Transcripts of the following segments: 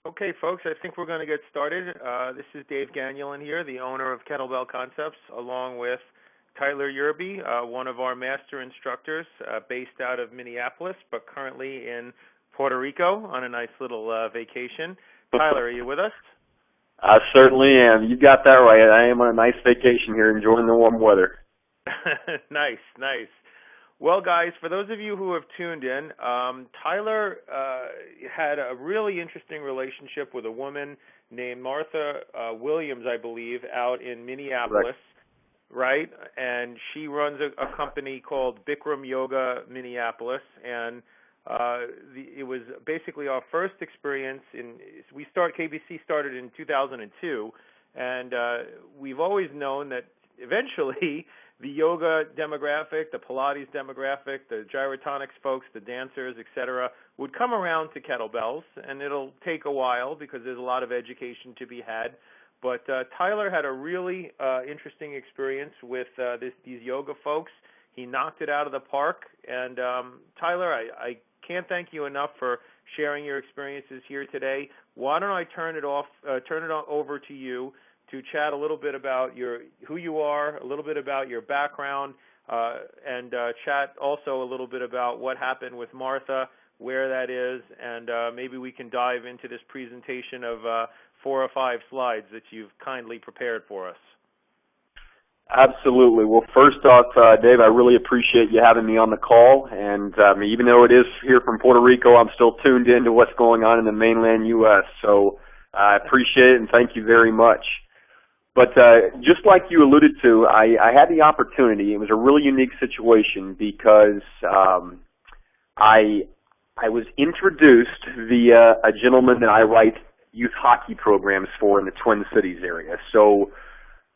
Okay, folks, I think we're going to get started. This is Dave Gagnon here, the owner of Kettlebell Concepts, along with Tyler Yerby, one of our master instructors based out of Minneapolis, but currently in Puerto Rico on a nice little vacation. Tyler, are you with us? I certainly am. You got that right. I am on a nice vacation here, enjoying the warm weather. Nice, nice. Well, guys, for those of you who have tuned in, Tyler had a really interesting relationship with a woman named Martha Williams, I believe, out in Minneapolis, right? And she runs a company called Bikram Yoga Minneapolis, and it was basically our first experience. KBC started in 2002, and we've always known that eventually the yoga demographic, the Pilates demographic, the gyrotonics folks, the dancers, etc., would come around to kettlebells, and it'll take a while because there's a lot of education to be had. But Tyler had a really interesting experience with these yoga folks. He knocked it out of the park, and Tyler, I can't thank you enough for sharing your experiences here today. Why don't I turn it over to you to chat a little bit about who you are, a little bit about your background, and chat also a little bit about what happened with Martha, where that is, and maybe we can dive into this presentation of 4 or 5 slides that you've kindly prepared for us. Absolutely. Well, first off, Dave, I really appreciate you having me on the call, and even though it is here from Puerto Rico, I'm still tuned in to what's going on in the mainland U.S., so I appreciate it and thank you very much. But just like you alluded to, I had the opportunity. It was a really unique situation because I was introduced via a gentleman that I write youth hockey programs for in the Twin Cities area. So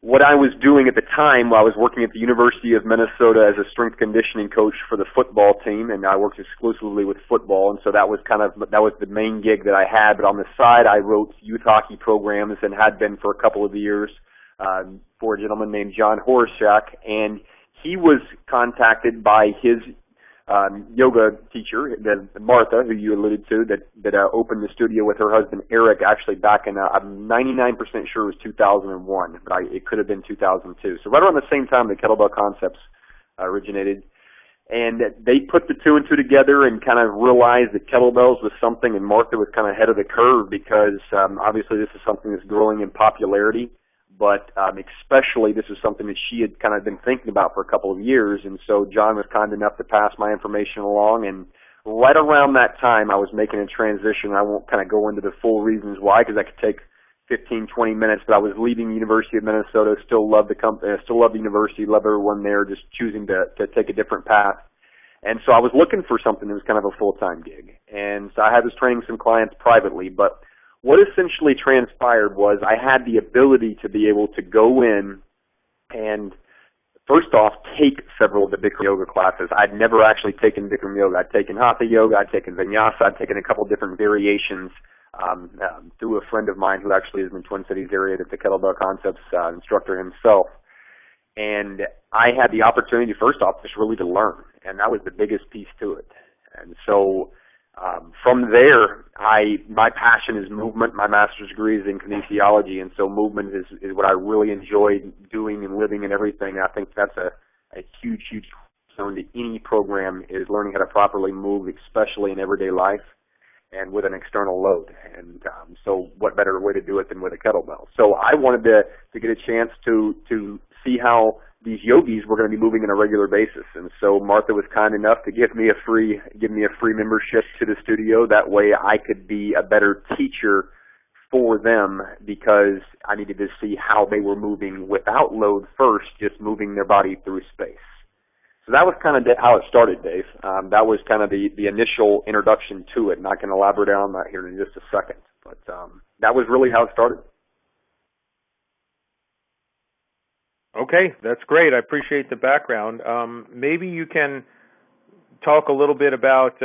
what I was doing at the time, I was working at the University of Minnesota as a strength conditioning coach for the football team, and I worked exclusively with football, and so that was the main gig that I had. But on the side, I wrote youth hockey programs and had been for a couple of years for a gentleman named John Horshak, and he was contacted by his yoga teacher, Martha, who you alluded to, that opened the studio with her husband Eric, actually back in, I'm 99% sure it was 2001, but it could have been 2002. So right around the same time the Kettlebell Concepts originated. And they put the 2 and 2 together and kind of realized that kettlebells was something, and Martha was kind of ahead of the curve because obviously this is something that's growing in popularity. But especially this is something that she had kind of been thinking about for a couple of years, and so John was kind enough to pass my information along, and right around that time I was making a transition. I won't kind of go into the full reasons why because that could take 15, 20 minutes, but I was leaving the University of Minnesota, still love the company, still love the university, love everyone there, just choosing to take a different path. And so I was looking for something that was kind of a full-time gig, and so I was training some clients privately, but what essentially transpired was I had the ability to be able to go in and, first off, take several of the Bikram yoga classes. I'd never actually taken Bikram yoga. I'd taken Hatha yoga, I'd taken Vinyasa, I'd taken a couple different variations through a friend of mine who actually is in the Twin Cities area, that's the Kettlebell Concepts instructor himself. And I had the opportunity, first off, just really to learn, and that was the biggest piece to it. And so from there, my passion is movement. My master's degree is in kinesiology, and so movement is what I really enjoy doing and living and everything. I think that's a huge, huge cornerstone to any program is learning how to properly move, especially in everyday life and with an external load. And so what better way to do it than with a kettlebell? So I wanted to get a chance to see how these yogis were going to be moving on a regular basis, and so Martha was kind enough to give me a free membership to the studio. That way I could be a better teacher for them because I needed to see how they were moving without load first, just moving their body through space. So that was kind of how it started, Dave. That was kind of the initial introduction to it, and I can elaborate on that here in just a second. But that was really how it started. Okay, that's great. I appreciate the background. Maybe you can talk a little bit about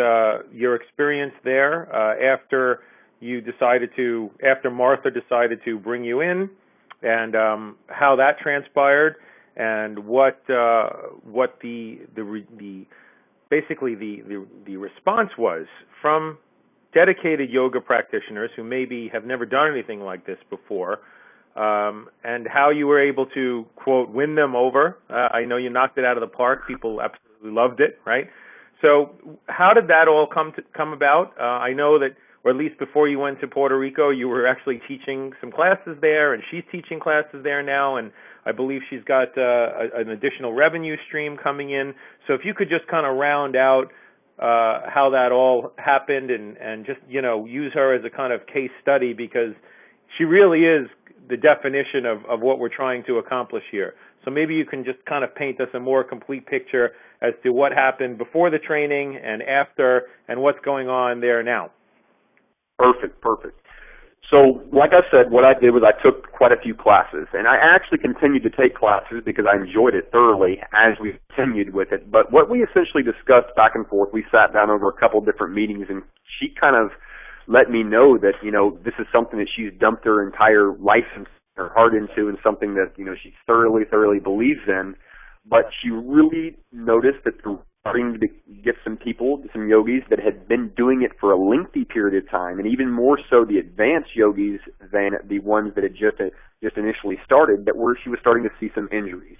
your experience there after Martha decided to bring you in, and how that transpired, and what basically the response was from dedicated yoga practitioners who maybe have never done anything like this before, and how you were able to, quote, win them over. I know you knocked it out of the park. People absolutely loved it, right? So how did that all come about? I know that, or at least before you went to Puerto Rico, you were actually teaching some classes there, and she's teaching classes there now, and I believe she's got an additional revenue stream coming in. So if you could just kind of round out how that all happened and just, use her as a kind of case study, because she really is the definition of what we're trying to accomplish here. So maybe you can just kind of paint us a more complete picture as to what happened before the training and after, and what's going on there now. Perfect. So, like I said, what I did was I took quite a few classes, and I actually continued to take classes because I enjoyed it thoroughly as we continued with it. But what we essentially discussed back and forth, we sat down over a couple different meetings, and she kind of let me know that, this is something that she's dumped her entire life and her heart into, and something that, she thoroughly believes in. But she really noticed that they're starting to get some people, some yogis that had been doing it for a lengthy period of time, and even more so the advanced yogis than the ones that had just initially started, she was starting to see some injuries.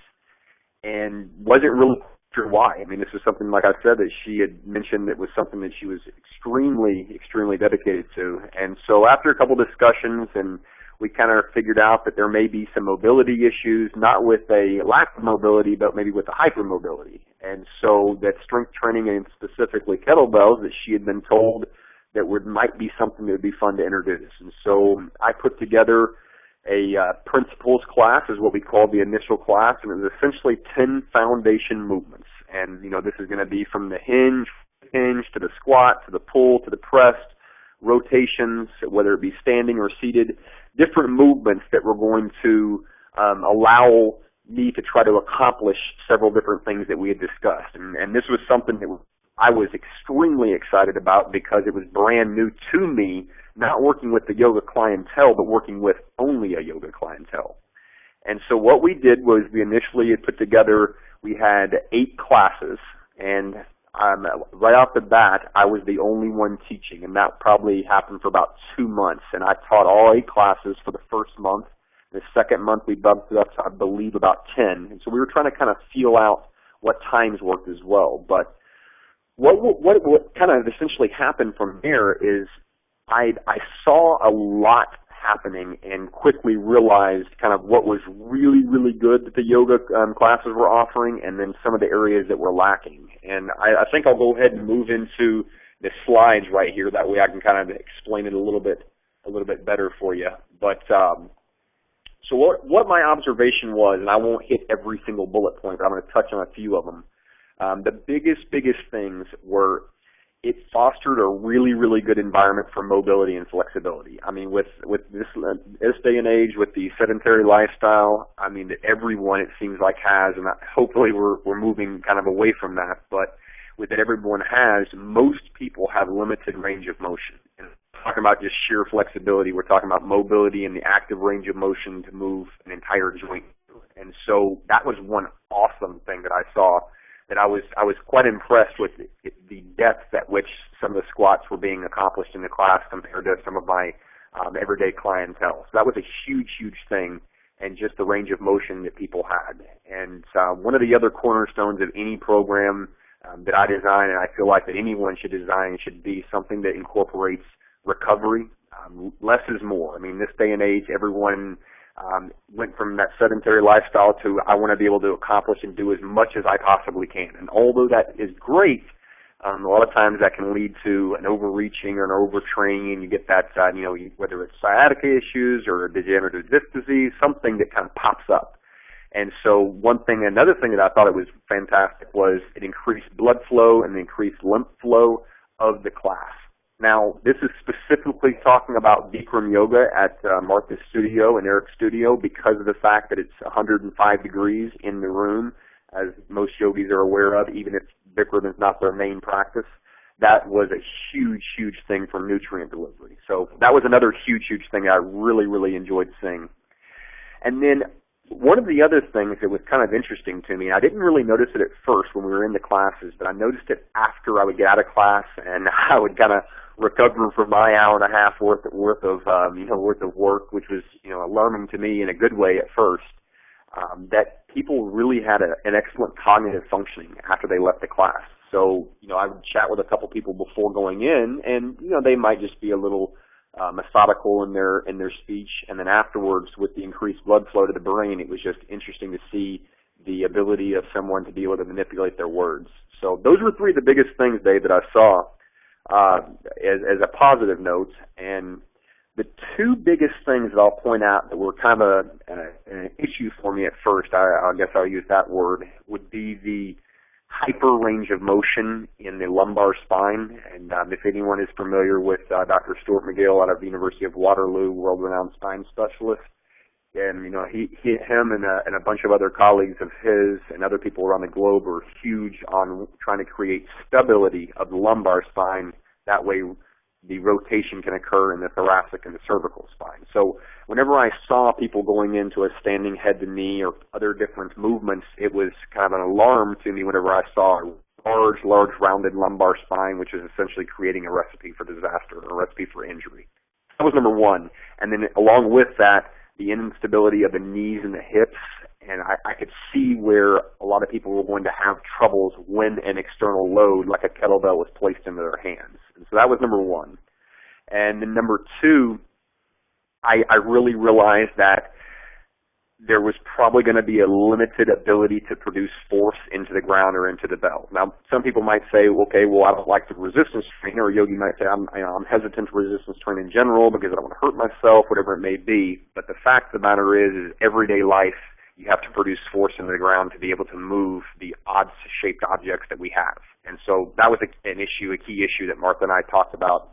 And wasn't really sure why. I mean, this was something, like I said, that she had mentioned that was something that she was extremely dedicated to. And so after a couple discussions, and we kind of figured out that there may be some mobility issues, not with a lack of mobility, but maybe with a hypermobility. And so that strength training, and specifically kettlebells, that she had been told that might be something that would be fun to introduce. And so I put together a principles class, is what we called the initial class, and it was essentially 10 foundation movements. And, this is going to be from the hinge to the squat, to the pull, to the press, rotations, whether it be standing or seated, different movements that were going to allow me to try to accomplish several different things that we had discussed. And this was something that I was extremely excited about because it was brand new to me, not working with the yoga clientele, but working with only a yoga clientele. And so what we did was we initially had put together, we had 8 classes, and right off the bat, I was the only one teaching, and that probably happened for about 2 months. And I taught all 8 classes for the first month. The second month, we bumped it up to, I believe, about 10. And so we were trying to kind of feel out what times worked as well. But what kind of essentially happened from there is I saw a lot happening and quickly realized kind of what was really good that the yoga classes were offering, and then some of the areas that were lacking. And I think I'll go ahead and move into the slides right here. That way I can kind of explain it a little bit better for you. But so what my observation was, and I won't hit every single bullet point, but I'm going to touch on a few of them. The biggest things were it fostered a really good environment for mobility and flexibility. I mean, with this day and age, with the sedentary lifestyle, I mean, everyone, it seems like, has, and hopefully we're moving kind of away from that, but with that everyone has, most people have limited range of motion. And we're talking about just sheer flexibility. We're talking about mobility and the active range of motion to move an entire joint. And so that was one awesome thing that I saw, that I was quite impressed with the depth at which some of the squats were being accomplished in the class compared to some of my everyday clientele. So that was a huge thing, and just the range of motion that people had. And one of the other cornerstones of any program that I design, and I feel like that anyone should design, should be something that incorporates recovery. Less is more. I mean, this day and age, everyone went from that sedentary lifestyle to I want to be able to accomplish and do as much as I possibly can. And although that is great, a lot of times that can lead to an overreaching or an overtraining, and you get that, whether it's sciatica issues or degenerative disc disease, something that kind of pops up. And so another thing that I thought it was fantastic was it increased blood flow and increased lymph flow of the class. Now, this is specifically talking about Bikram yoga at Martha's studio and Eric's studio because of the fact that it's 105 degrees in the room, as most yogis are aware of, even if Bikram is not their main practice. That was a huge thing for nutrient delivery. So that was another huge thing I really enjoyed seeing. And then one of the other things that was kind of interesting to me, I didn't really notice it at first when we were in the classes, but I noticed it after I would get out of class and I would kind of recover from my hour and a half worth of work, which was, alarming to me in a good way at first. That people really had an excellent cognitive functioning after they left the class. So, I would chat with a couple people before going in, and, they might just be a little methodical in their speech, and then afterwards, with the increased blood flow to the brain, it was just interesting to see the ability of someone to be able to manipulate their words. So those were three of the biggest things, Dave, that I saw as a positive note. And the two biggest things that I'll point out that were kind of an issue for me at first, I guess I'll use that word, would be the hyper range of motion in the lumbar spine. And if anyone is familiar with Dr. Stuart McGill out of the University of Waterloo, world-renowned spine specialist, and him and a bunch of other colleagues of his and other people around the globe are huge on trying to create stability of the lumbar spine. That way the rotation can occur in the thoracic and the cervical spine. So whenever I saw people going into a standing head to knee or other different movements, it was kind of an alarm to me whenever I saw a large rounded lumbar spine, which is essentially creating a recipe for disaster or a recipe for injury. That was number one. And then along with that, the instability of the knees and the hips, and I could see where a lot of people were going to have troubles when an external load like a kettlebell was placed into their hands. And so that was number one. And then number two, I really realized that there was probably going to be a limited ability to produce force into the ground or into the bell. Now, some people might say, okay, well, I don't like the resistance train, or a yogi might say, I'm hesitant to resistance train in general because I don't want to hurt myself, whatever it may be. But the fact of the matter is everyday life, you have to produce force into the ground to be able to move the odd-shaped objects that we have. And so that was a key issue that Martha and I talked about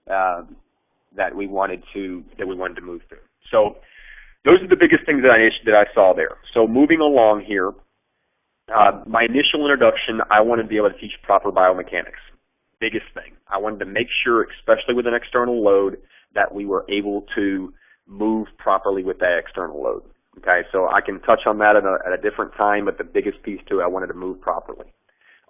that we wanted to move through. So those are the biggest things that I saw there. So moving along here, my initial introduction, I wanted to be able to teach proper biomechanics. Biggest thing. I wanted to make sure, especially with an external load, that we were able to move properly with that external load. Okay, so I can touch on that at a different time, but the biggest piece to it, I wanted to move properly.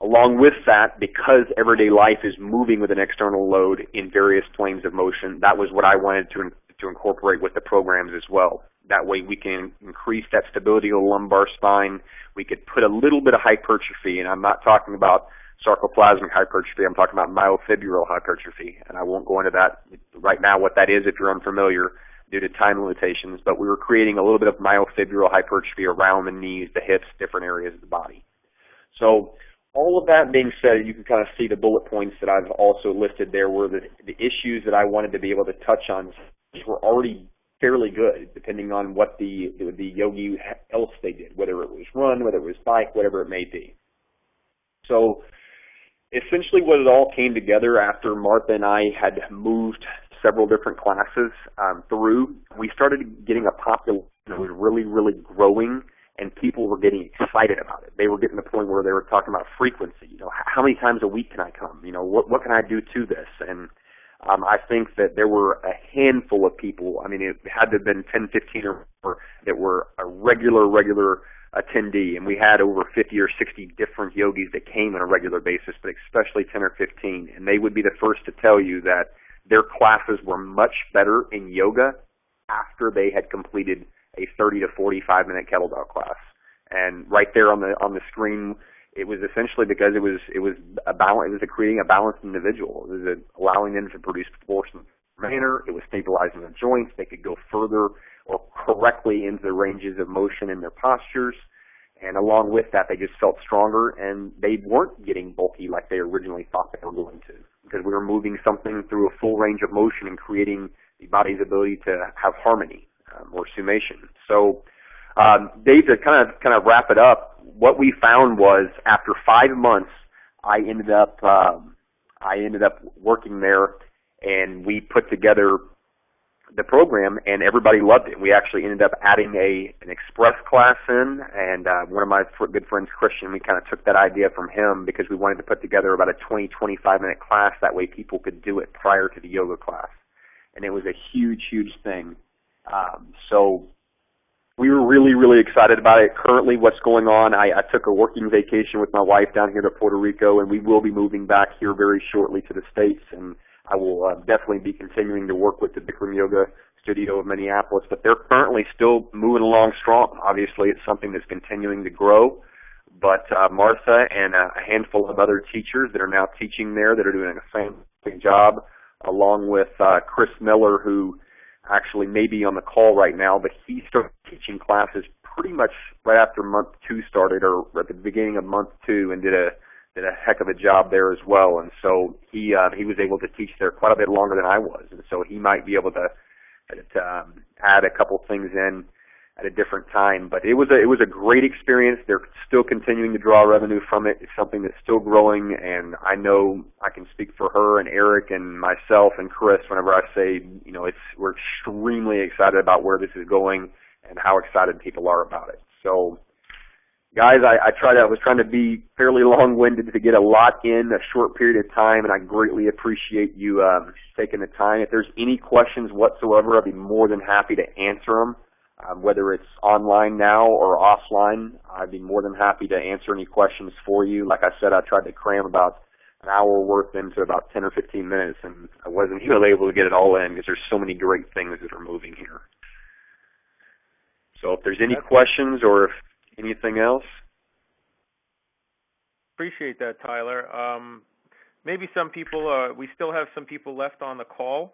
Along with that, because everyday life is moving with an external load in various planes of motion, that was what I wanted to incorporate with the programs as well. That way we can increase that stability of the lumbar spine. We could put a little bit of hypertrophy, and I'm not talking about sarcoplasmic hypertrophy, I'm talking about myofibrillar hypertrophy, and I won't go into that right now what that is if you're unfamiliar due to time limitations, but we were creating a little bit of myofibrillar hypertrophy around the knees, the hips, different areas of the body. So all of that being said, you can kind of see the bullet points that I've also listed there were the issues that I wanted to be able to touch on were already fairly good, depending on what the yogi else they did, whether it was run, whether it was bike, whatever it may be. So essentially what it all came together after Martha and I had moved several different classes through, we started getting a population that was really, really growing, and people were getting excited about it. They were getting to the point where they were talking about frequency. How many times a week can I come? What can I do to this? And I think that there were a handful of people, it had to have been 10, 15 or more, that were a regular attendee, and we had over 50 or 60 different yogis that came on a regular basis, but especially 10 or 15, and they would be the first to tell you that their classes were much better in yoga after they had completed a 30 to 45 minute kettlebell class. And right there on the screen, it was essentially because it was creating a balanced individual. It was allowing them to produce force in a manner. It was stabilizing the joints. They could go further or correctly into the ranges of motion in their postures. And along with that, they just felt stronger, and they weren't getting bulky like they originally thought they were going to, because we were moving something through a full range of motion and creating the body's ability to have harmony or summation. So, Dave, to kind of wrap it up, what we found was after 5 months, I ended up working there, and we put together the program, and everybody loved it. We actually ended up adding an express class in, and one of my good friends, Christian, we kind of took that idea from him because we wanted to put together about a 20, 25-minute class. That way people could do it prior to the yoga class. And it was a huge, huge thing. So we were really, really excited about it. Currently, what's going on, I took a working vacation with my wife down here to Puerto Rico, and we will be moving back here very shortly to the States, and I will definitely be continuing to work with the Bikram Yoga Studio of Minneapolis, but they're currently still moving along strong. Obviously, it's something that's continuing to grow, but Martha and a handful of other teachers that are now teaching there that are doing a fantastic job, along with Chris Miller, who actually may be on the call right now, but he started teaching classes pretty much right after month 2 started, or at the beginning of month 2, and did a heck of a job there as well. And so he was able to teach there quite a bit longer than I was, and so he might be able to add a couple things in at a different time. But it was a great experience. They're still continuing to draw revenue from it. It's something that's still growing, and I know I can speak for her and Eric and myself and Chris whenever I say, we're extremely excited about where this is going and how excited people are about it. So, guys, I was trying to be fairly long-winded to get a lot in a short period of time, and I greatly appreciate you taking the time. If there's any questions whatsoever, I'd be more than happy to answer them, whether it's online now or offline. I'd be more than happy to answer any questions for you. Like I said, I tried to cram about an hour worth into about 10 or 15 minutes, and I wasn't even able to get it all in because there's so many great things that are moving here. So if there's any questions or if anything else? Appreciate that, Tyler. Maybe some people, we still have some people left on the call,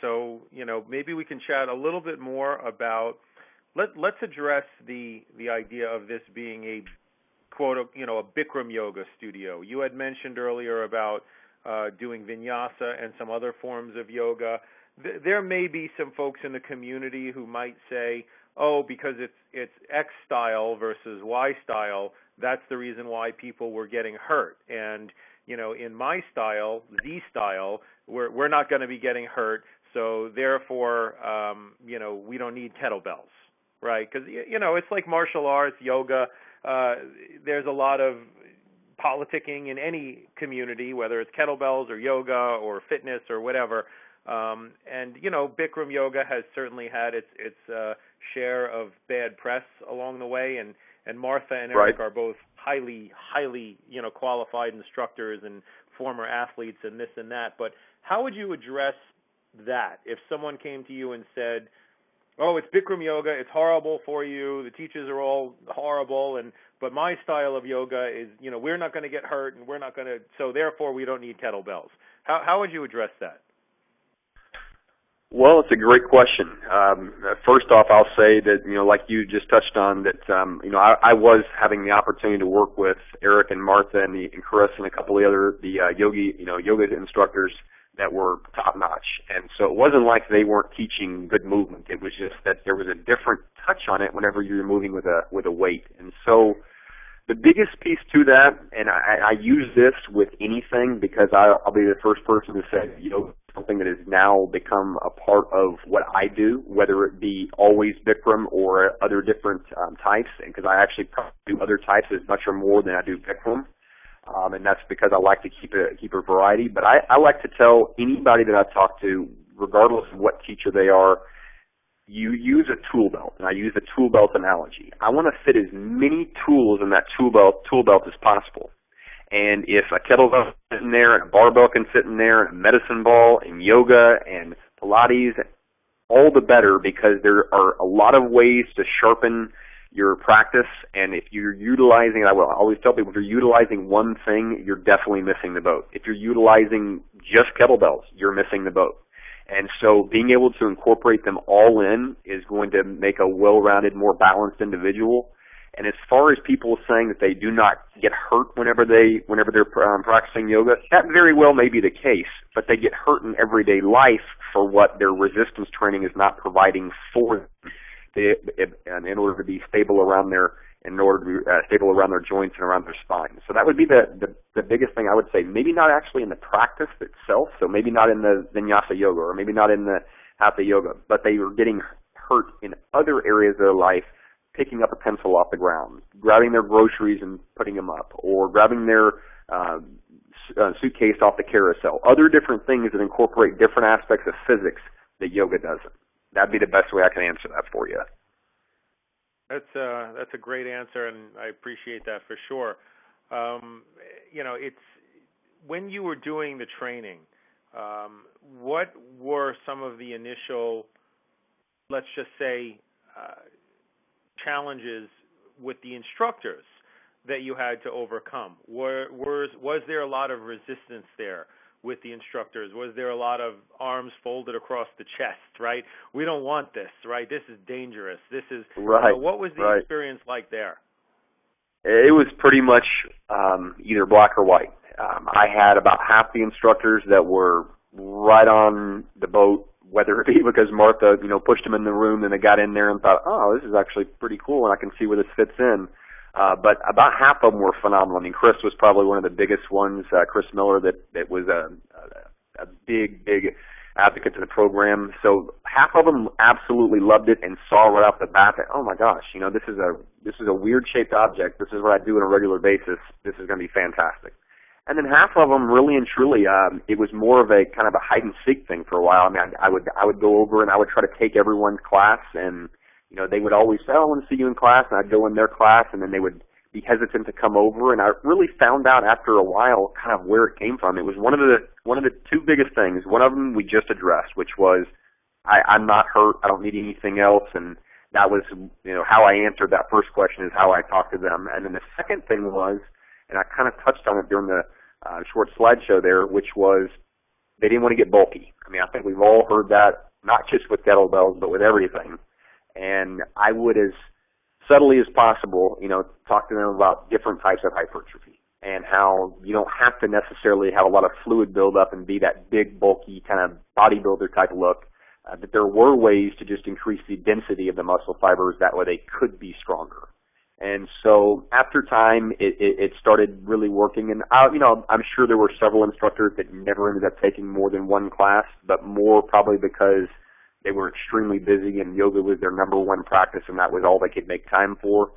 so maybe we can chat a little bit more about. Let's address the idea of this being a quote, a Bikram yoga studio. You had mentioned earlier about doing vinyasa and some other forms of yoga. There may be some folks in the community who might say, oh, because it's X style versus Y style, that's the reason why people were getting hurt. And, in my style, Z style, we're not going to be getting hurt, so therefore, we don't need kettlebells, right? Because, it's like martial arts, yoga. There's a lot of politicking in any community, whether it's kettlebells or yoga or fitness or whatever. And Bikram yoga has certainly had its share of bad press along the way, and Martha and Eric are both highly qualified instructors and former athletes and this and that. But how would you address that if someone came to you and said, oh, it's Bikram yoga, it's horrible for you, the teachers are all horrible, but my style of yoga is, we're not going to get hurt, and we're not going to, so therefore we don't need kettlebells. How would you address that? Well, it's a great question. First off, I'll say that, like you just touched on, that, I was having the opportunity to work with Eric and Martha and Chris and a couple of the other, yoga instructors that were top-notch. And so it wasn't like they weren't teaching good movement. It was just that there was a different touch on it whenever you're moving with a weight. And so the biggest piece to that, and I use this with anything because I'll be the first person to say, something that has now become a part of what I do, whether it be always Bikram or other different types, because I actually probably do other types as much or more than I do Bikram, and that's because I like to keep a variety. But I like to tell anybody that I talk to, regardless of what teacher they are, you use a tool belt, and I use the tool belt analogy. I want to fit as many tools in that tool belt as possible. And if a kettlebell is sitting there, and a barbell can sit in there, and a medicine ball, and yoga, and Pilates, all the better, because there are a lot of ways to sharpen your practice. And if you're utilizing, I will always tell people, if you're utilizing one thing, you're definitely missing the boat. If you're utilizing just kettlebells, you're missing the boat. And so being able to incorporate them all in is going to make a well-rounded, more balanced individual. And as far as people saying that they do not get hurt whenever they're practicing yoga, that very well may be the case, but they get hurt in everyday life for what their resistance training is not providing for them in order to be stable around their joints and around their spine. So that would be the biggest thing I would say. Maybe not actually in the practice itself, so maybe not in the vinyasa yoga or maybe not in the hatha yoga, but they are getting hurt in other areas of their life, picking up a pencil off the ground, grabbing their groceries and putting them up, or grabbing their suitcase off the carousel. Other different things that incorporate different aspects of physics that yoga doesn't. That'd be the best way I can answer that for you. That's a great answer, and I appreciate that for sure. It's when you were doing the training, what were some of the initial, let's just say, challenges with the instructors that you had to overcome? Was there a lot of resistance there with the instructors? Was there a lot of arms folded across the chest, right? We don't want this, right? This is dangerous. This is, right. What was the experience like there? It was pretty much either black or white. I had about half the instructors that were right on the boat, whether it be because Martha, pushed them in the room and they got in there and thought, oh, this is actually pretty cool and I can see where this fits in. But about half of them were phenomenal. I mean, Chris was probably one of the biggest ones, Chris Miller, that was a big advocate to the program. So half of them absolutely loved it and saw right off the bat that, oh my gosh, this is a weird shaped object. This is what I do on a regular basis. This is going to be fantastic. And then half of them, really and truly, it was more of a kind of a hide and seek thing for a while. I mean, I would go over and I would try to take everyone's class, and they would always say, oh, I want to see you in class, and I'd go in their class, and then they would be hesitant to come over. And I really found out after a while kind of where it came from. It was one of the two biggest things. One of them we just addressed, which was I'm not hurt, I don't need anything else, and that was how I answered that first question is how I talked to them. And then the second thing was, and I kind of touched on it during the short slideshow there, which was they didn't want to get bulky. I mean, I think we've all heard that, not just with kettlebells, but with everything. And I would, as subtly as possible, talk to them about different types of hypertrophy and how you don't have to necessarily have a lot of fluid buildup and be that big, bulky kind of bodybuilder type look, that there were ways to just increase the density of the muscle fibers. That way they could be stronger. And so after time, it started really working. And, I'm sure there were several instructors that never ended up taking more than one class, but more probably because they were extremely busy and yoga was their number one practice and that was all they could make time for.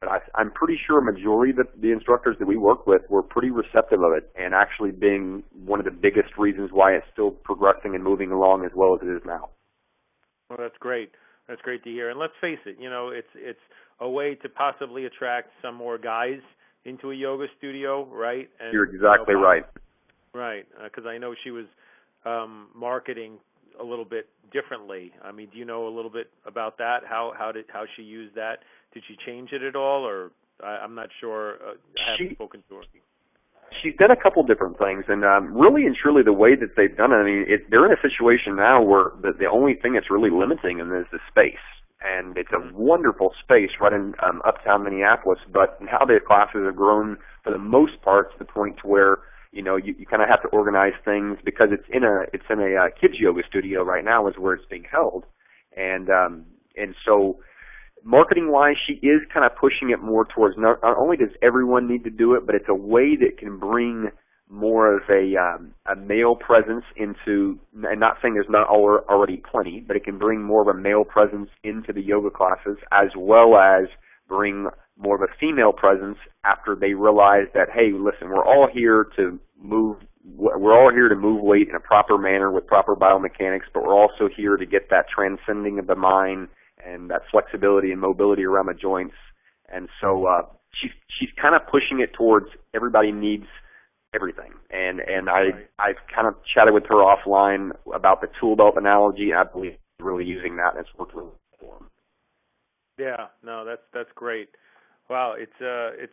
But I'm pretty sure a majority of the instructors that we work with were pretty receptive of it and actually being one of the biggest reasons why it's still progressing and moving along as well as it is now. Well, that's great. That's great to hear. And let's face it, it's a way to possibly attract some more guys into a yoga studio, right? And, you're exactly right. Right, because I know she was marketing a little bit differently. I mean, do you know a little bit about that? How she used that? Did she change it at all, or I'm not sure. I haven't spoken to her. She's done a couple different things, and really and truly the way that they've done it, I mean, they're in a situation now where the only thing that's really limiting them is the space. And it's a wonderful space right in uptown Minneapolis, but now their classes have grown for the most part to the point to where, you kind of have to organize things because it's in a kids yoga studio right now is where it's being held. And so marketing wise, she is kind of pushing it more towards not only does everyone need to do it, but it's a way that can bring more of a male presence into, and not saying there's not already plenty, but it can bring more of a male presence into the yoga classes as well as bring more of a female presence after they realize that, hey, listen, we're all here to move weight in a proper manner with proper biomechanics, but we're also here to get that transcending of the mind and that flexibility and mobility around the joints. And so she's kind of pushing it towards everybody needs everything. And I've kind of chatted with her offline about the tool belt analogy. I believe she's really using that, and it's worked really well for them. Yeah, no, that's great. Wow, it's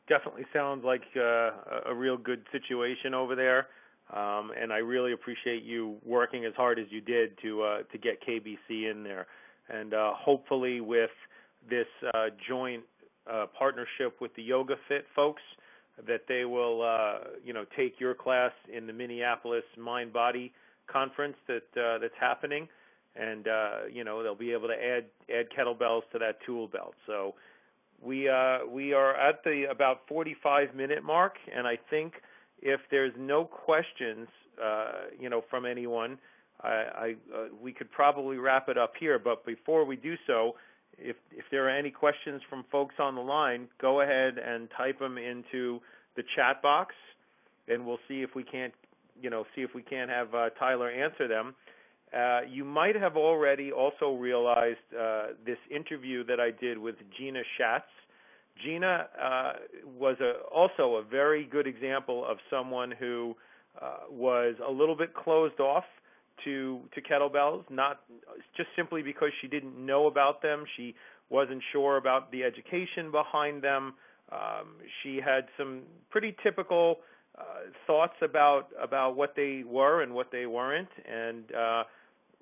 definitely sounds like a real good situation over there. And I really appreciate you working as hard as you did to get KBC in there. And hopefully with this joint partnership with the Yoga Fit folks, that they will, take your class in the Minneapolis Mind Body Conference that's happening, and they'll be able to add kettlebells to that tool belt. So we are at the about 45-minute mark, and I think if there's no questions, from anyone, we could probably wrap it up here. But before we do so, if there are any questions from folks on the line, go ahead and type them into the chat box, and we'll see if we can't have Tyler answer them. You might have already also realized this interview that I did with Gina Schatz. Gina was also a very good example of someone who was a little bit closed off to kettlebells, not just simply because she didn't know about them. She wasn't sure about the education behind them. She had some pretty typical thoughts about what they were and what they weren't. And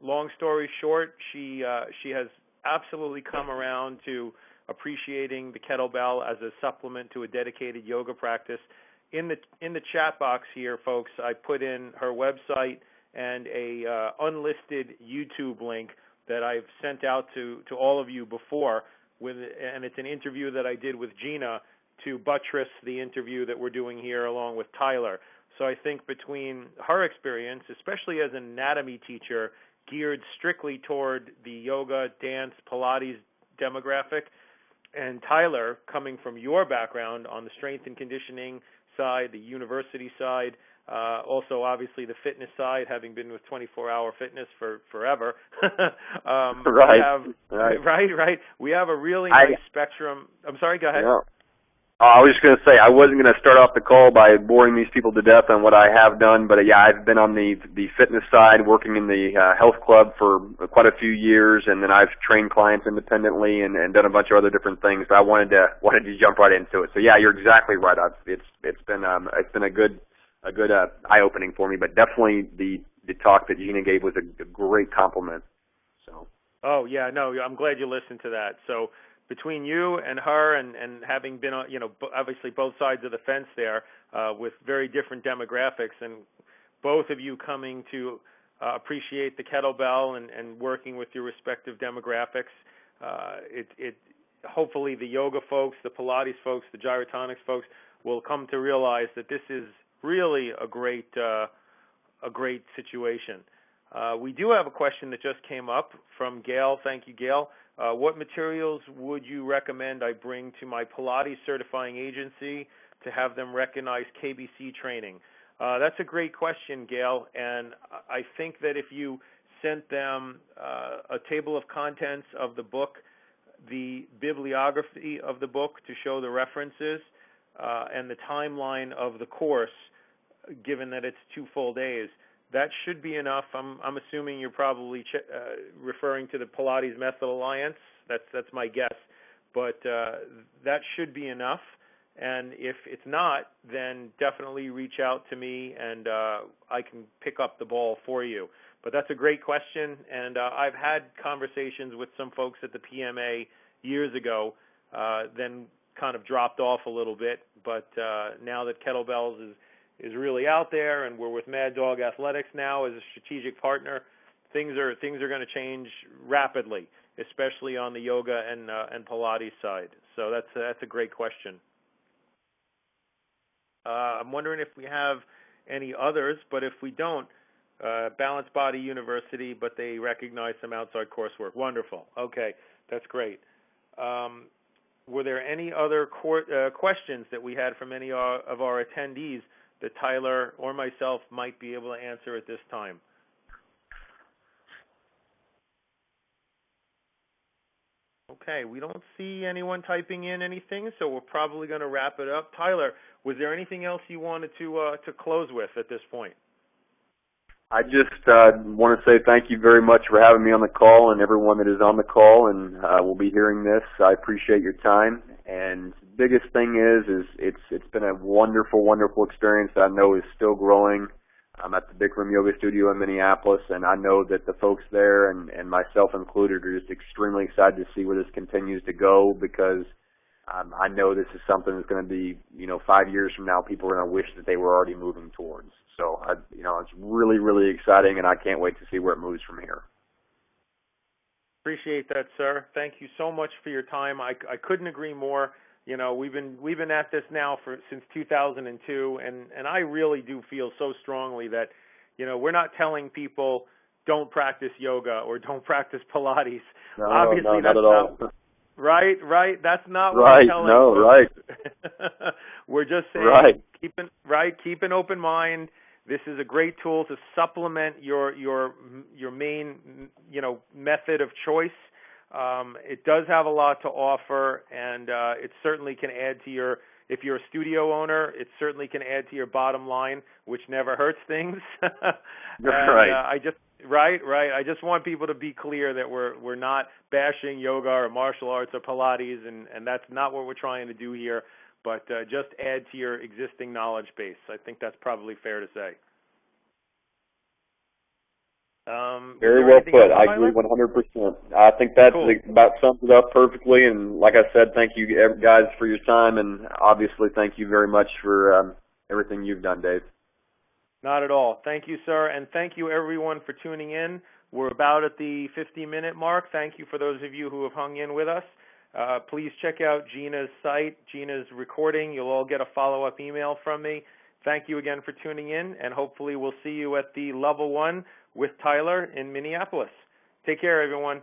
long story short, she has absolutely come around to appreciating the kettlebell as a supplement to a dedicated yoga practice. In the chat box here, folks, I put in her website and a unlisted YouTube link that I've sent out to all of you before, and it's an interview that I did with Gina to buttress the interview that we're doing here along with Tyler. So I think between her experience, especially as an anatomy teacher geared strictly toward the yoga, dance, Pilates demographic, and Tyler coming from your background on the strength and conditioning side, the university side, also obviously the fitness side, having been with 24-hour fitness for forever. Right. We have a really nice spectrum. I'm sorry, go ahead. Yeah. I was just going to say, I wasn't going to start off the call by boring these people to death on what I have done, but yeah, I've been on the fitness side, working in the health club for quite a few years, and then I've trained clients independently and done a bunch of other different things. But I wanted to jump right into it. So yeah, you're exactly right. It's been a good eye opening for me, but definitely the talk that Gina gave was a great compliment. So. Oh yeah, no, I'm glad you listened to that. So between you and her and having been, obviously both sides of the fence there with very different demographics, and both of you coming to appreciate the kettlebell and working with your respective demographics, hopefully the yoga folks, the Pilates folks, the gyrotonics folks will come to realize that this is really a great situation. We do have a question that just came up from Gail. Thank you, Gail. What materials would you recommend I bring to my Pilates certifying agency to have them recognize KBC training? That's a great question, Gail, and I think that if you sent them a table of contents of the book, the bibliography of the book to show the references, and the timeline of the course, given that it's 2 full days, that should be enough. I'm assuming you're probably referring to the Pilates Method Alliance. That's my guess. But that should be enough. And if it's not, then definitely reach out to me, and I can pick up the ball for you. But that's a great question, and I've had conversations with some folks at the PMA years ago, then kind of dropped off a little bit. But now that Kettlebells is really out there, and we're with Mad Dog Athletics now as a strategic partner, things are going to change rapidly, especially on the yoga and Pilates side. So that's a great question. I'm wondering if we have any others, but if we don't, Balanced Body University, but they recognize some outside coursework. Wonderful. Okay, that's great. Were there any other questions that we had from any of our attendees that Tyler or myself might be able to answer at this time? Okay, we don't see anyone typing in anything, so we're probably going to wrap it up. Tyler, was there anything else you wanted to close with at this point? I just want to say thank you very much for having me on the call, and everyone that is on the call and will be hearing this. I appreciate your time. And the biggest thing is it's been a wonderful, wonderful experience that I know is still growing. I'm at the Bikram Yoga Studio in Minneapolis, and I know that the folks there, and myself included, are just extremely excited to see where this continues to go, because I know this is something that's going to be, 5 years from now, people are going to wish that they were already moving towards. So, it's really, really exciting, and I can't wait to see where it moves from here. Appreciate that, sir. Thank you so much for your time. I couldn't agree more. We've been at this now since 2002, and I really do feel so strongly that, we're not telling people don't practice yoga or don't practice Pilates. No, obviously, no, that's not at all. Right. That's not what right. we're telling. No, right. We're just saying, keep an open mind. This is a great tool to supplement your main method of choice. It does have a lot to offer, and it certainly can add to your If you're a studio owner, it certainly can add to your bottom line, which never hurts things. Right. I just want people to be clear that we're not bashing yoga or martial arts or Pilates, and that's not what we're trying to do here, but just add to your existing knowledge base. I think that's probably fair to say. Very well put. I agree 100%. I think that about sums it up perfectly. And like I said, thank you guys for your time, and obviously thank you very much for everything you've done, Dave. Not at all. Thank you, sir, and thank you everyone for tuning in. We're about at the 50-minute mark. Thank you for those of you who have hung in with us. Please check out Gina's site, Gina's recording. You'll all get a follow-up email from me. Thank you again for tuning in, and hopefully we'll see you at the Level 1 with Tyler in Minneapolis. Take care, everyone.